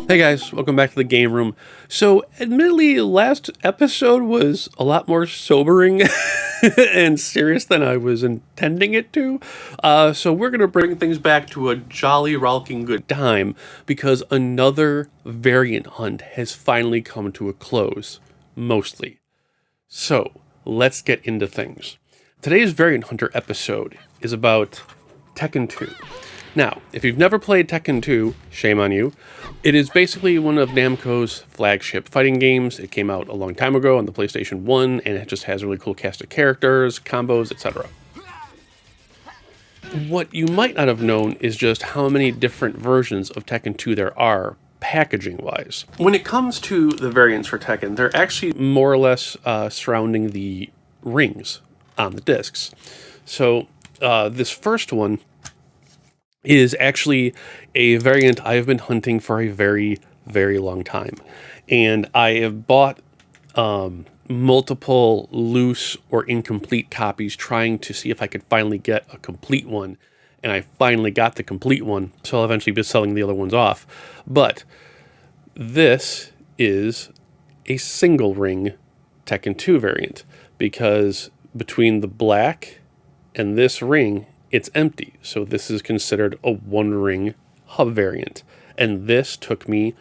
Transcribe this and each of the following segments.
Hey guys, welcome back to the game room. So, admittedly, last episode was a lot more sobering and serious than I was intending it to. So we're going to bring things back to a jolly, rollicking good time because another variant hunt has finally come to a close, mostly. So, let's get into things. Today's variant hunter episode is about Tekken 2. Now, if you've never played Tekken 2, shame on you. It is basically one of Namco's flagship fighting games. It came out a long time ago on the PlayStation 1, and it just has a really cool cast of characters, combos, etc. What you might not have known is just how many different versions of Tekken 2 there are, packaging-wise. When it comes to the variants for Tekken, they're actually more or less surrounding the rings on the discs. So, this first one is actually a variant I have been hunting for a very, very long time. And I have bought multiple loose or incomplete copies trying to see if I could finally get a complete one. And I finally got the complete one, so I'll eventually be selling the other ones off. But this is a single ring Tekken 2 variant, because between the black and this ring, it's empty. So this is considered a one-ring hub variant. And this took me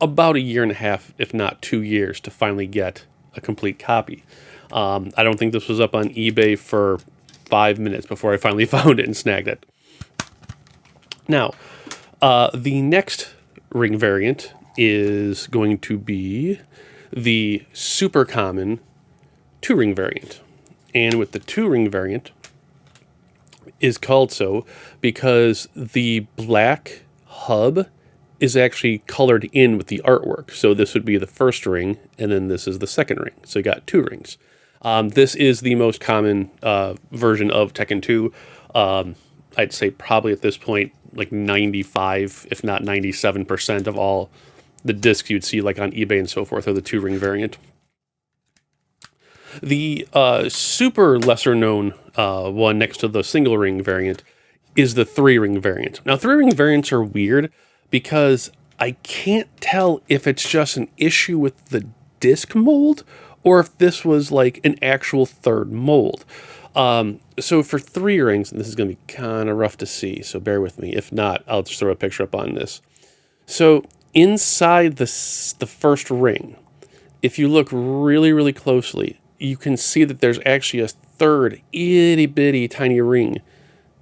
about a year and a half, if not 2 years, to finally get a complete copy. I don't think this was up on eBay for 5 minutes before I finally found it and snagged it. Now, the next ring variant is going to be the super common 2-ring variant. And with the 2-ring variant, is called so because the black hub is actually colored in with the artwork. So this would be the first ring, and then this is the second ring. So you got 2 rings. This is the most common version of Tekken 2. I'd say probably at this point, like 95, if not 97% of all the discs you'd see like on eBay and so forth are the 2-ring variant. The super lesser-known one next to the single-ring variant is the 3-ring variant. Now, 3-ring variants are weird because I can't tell if it's just an issue with the disc mold or if this was like an actual third mold. So for 3 rings, and this is going to be kind of rough to see, so bear with me. If not, I'll just throw a picture up on this. So inside the first ring, if you look really, really closely, you can see that there's actually a third itty-bitty tiny ring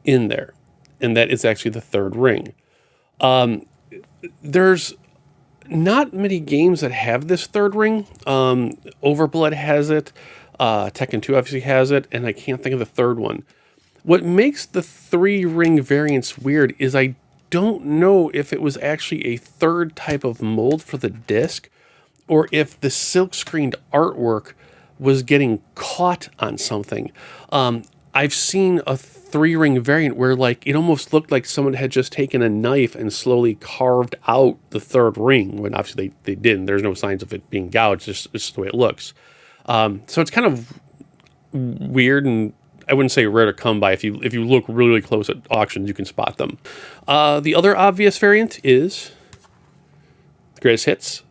in there. And that is actually the 3rd ring. There's not many games that have this 3rd ring. Overblood has it. Tekken 2 obviously has it. And I can't think of the 3rd one. What makes the 3-ring variants weird is I don't know if it was actually a 3rd type of mold for the disc, or if the silk-screened artwork was getting caught on something. I've seen a 3-ring variant where like it almost looked like someone had just taken a knife and slowly carved out the 3rd ring, when obviously they didn't. There's no signs of it being gouged, it's just the way it looks. So it's kind of weird, and I wouldn't say rare to come by. If you look really, really close at auctions, you can spot them. The other obvious variant is Greatest Hits.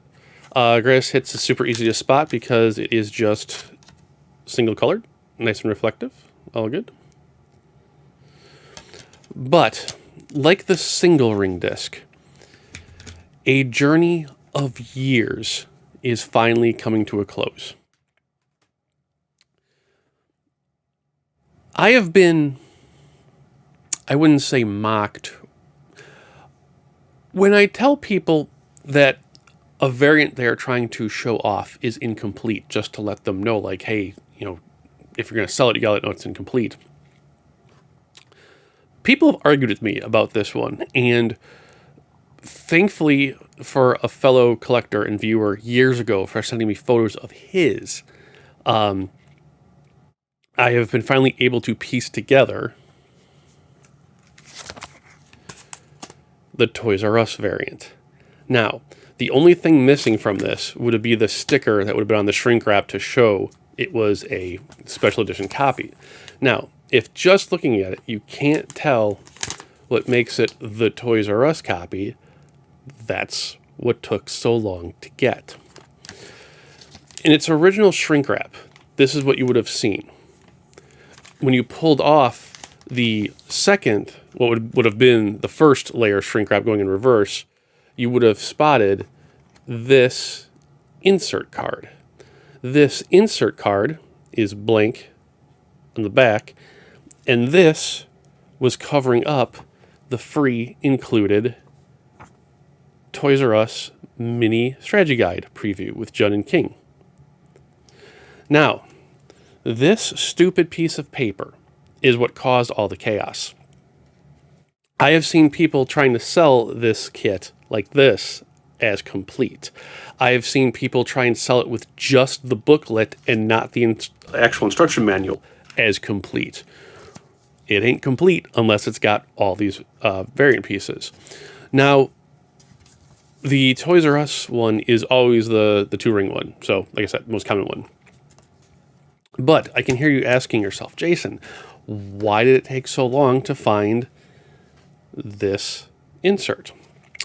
Greatest Hits is super easy to spot because it is just single colored, nice and reflective, all good. But, like the single ring disc, a journey of years is finally coming to a close. I have been, I wouldn't say mocked. When I tell people that a variant they're trying to show off is incomplete, just to let them know, like, hey, you know, if you're going to sell it, you gotta let know it's incomplete. People have argued with me about this one, and thankfully for a fellow collector and viewer years ago for sending me photos of his, I have been finally able to piece together the Toys R Us variant. Now, the only thing missing from this would be the sticker that would have been on the shrink wrap to show it was a special edition copy. Now, if just looking at it, you can't tell what makes it the Toys R Us copy, that's what took so long to get. In its original shrink wrap, this is what you would have seen. When you pulled off the second, what would have been the first layer of shrink wrap going in reverse, you would have spotted this insert card. This insert card is blank on the back, and this was covering up the free included Toys R Us mini strategy guide preview with Jun and King. Now, this stupid piece of paper is what caused all the chaos. I have seen people trying to sell this kit like this as complete. I have seen people try and sell it with just the booklet and not the actual instruction manual as complete. It ain't complete unless it's got all these variant pieces. Now, the Toys R Us one is always the two-ring one. So, like I said, most common one. But I can hear you asking yourself, Jason, why did it take so long to find this insert?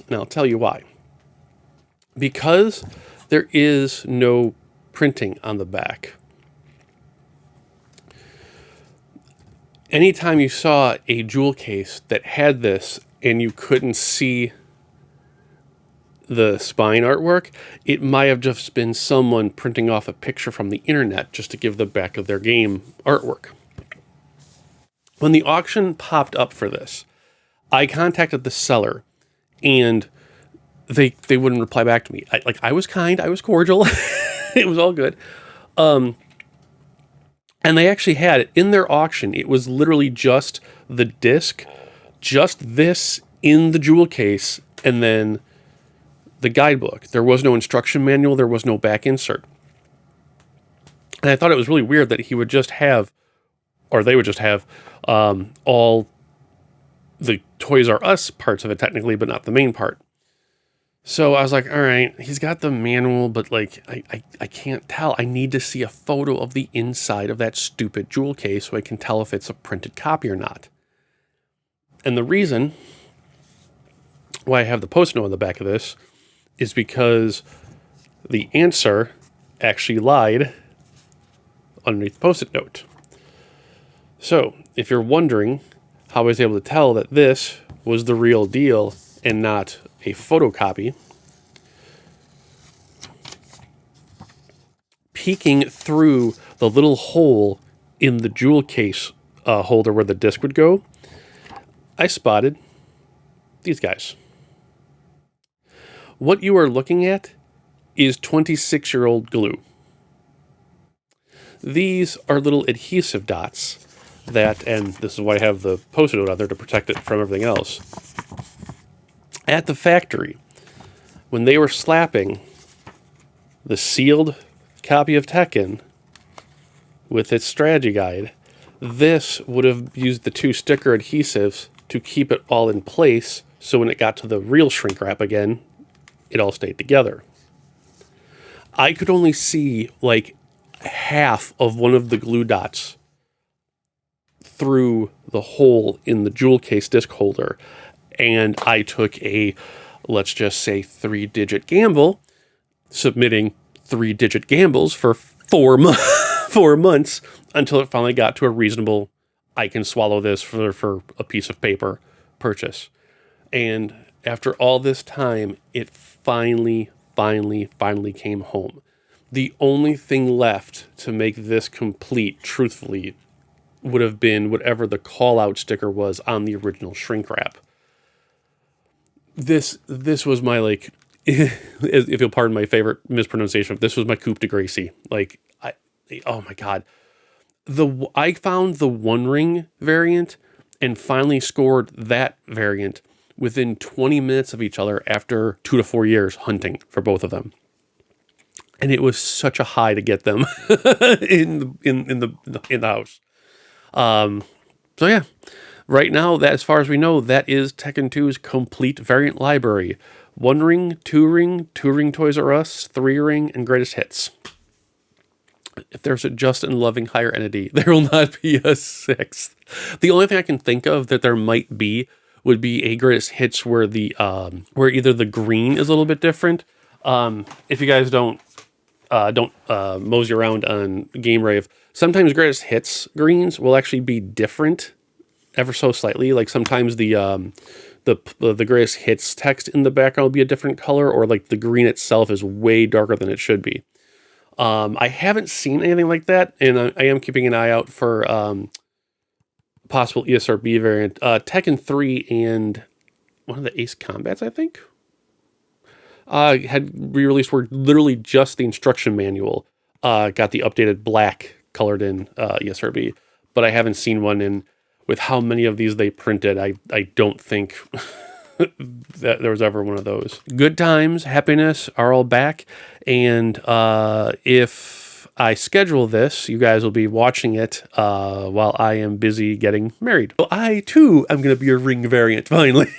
And I'll tell you why. Because there is no printing on the back. Anytime you saw a jewel case that had this and you couldn't see the spine artwork, it might have just been someone printing off a picture from the internet just to give the back of their game artwork. When the auction popped up for this, I contacted the seller, and they wouldn't reply back to me. I was kind, I was cordial. It was all good. And they actually had it in their auction. It was literally just the disc, just this in the jewel case, and then the guidebook. There was no instruction manual. There was no back insert. And I thought it was really weird that he would just have, or they would just have, all the Toys R Us parts of it technically, but not the main part. So I was like, all right, he's got the manual, but like, I can't tell. I need to see a photo of the inside of that stupid jewel case so I can tell if it's a printed copy or not. And the reason why I have the post-it note on the back of this is because the answer actually lied underneath the post-it note. So, if you're wondering how I was able to tell that this was the real deal and not a photocopy, peeking through the little hole in the jewel case holder where the disc would go, I spotted these guys. What you are looking at is 26-year-old glue. These are little adhesive dots that, and this is why I have the post-it note out there to protect it from everything else. At the factory, when they were slapping the sealed copy of Tekken with its strategy guide, this would have used the two sticker adhesives to keep it all in place, so when it got to the real shrink wrap again, it all stayed together. I could only see like half of one of the glue dots through the hole in the jewel case disc holder, and I took a, let's just say, 3-digit gamble, submitting 3-digit gambles for 4 months until it finally got to a reasonable, I can swallow this for a piece of paper purchase. And after all this time, it finally came home. The only thing left to make this complete, truthfully, would have been whatever the call-out sticker was on the original shrink wrap. This was my, like, if you'll pardon my favorite mispronunciation, this was my coup de grace. Like, oh my God. I found the One Ring variant and finally scored that variant within 20 minutes of each other after 2 to 4 years hunting for both of them. And it was such a high to get them in the house. So yeah, right now, that as far as we know, that is Tekken 2's complete variant library. 1-ring, 2-ring, 2-ring Toys R Us, 3-ring, and greatest hits. If there's a just and loving higher entity, there will not be a 6th. The only thing I can think of that there might be would be a greatest hits where the where either the green is a little bit different. If you guys don't mosey around on Game-Rave, sometimes greatest hits greens will actually be different ever so slightly. Like sometimes the greatest hits text in the background will be a different color, or like the green itself is way darker than it should be. I haven't seen anything like that, and I am keeping an eye out for possible ESRB variant. Tekken 3 and one of the Ace Combats, I think, had re-released where literally just the instruction manual got the updated black colored in ESRB, but I haven't seen one in. With how many of these they printed, I don't think that there was ever one of those. Good times, happiness are all back, and if I schedule this, you guys will be watching it while I am busy getting married. So I, too, am going to be a ring variant, finally.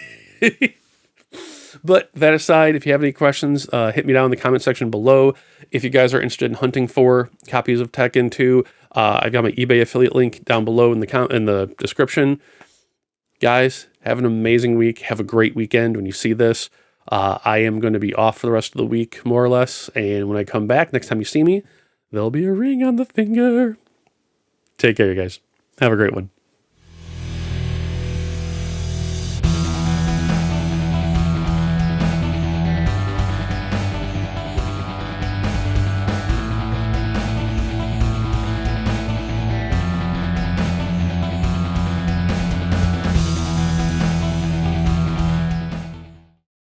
But that aside, if you have any questions, hit me down in the comment section below. If you guys are interested in hunting for copies of Tekken 2, I've got my eBay affiliate link down below in the description. Guys, have an amazing week. Have a great weekend when you see this. I am going to be off for the rest of the week, more or less. And when I come back, next time you see me, there'll be a ring on the finger. Take care, you guys. Have a great one.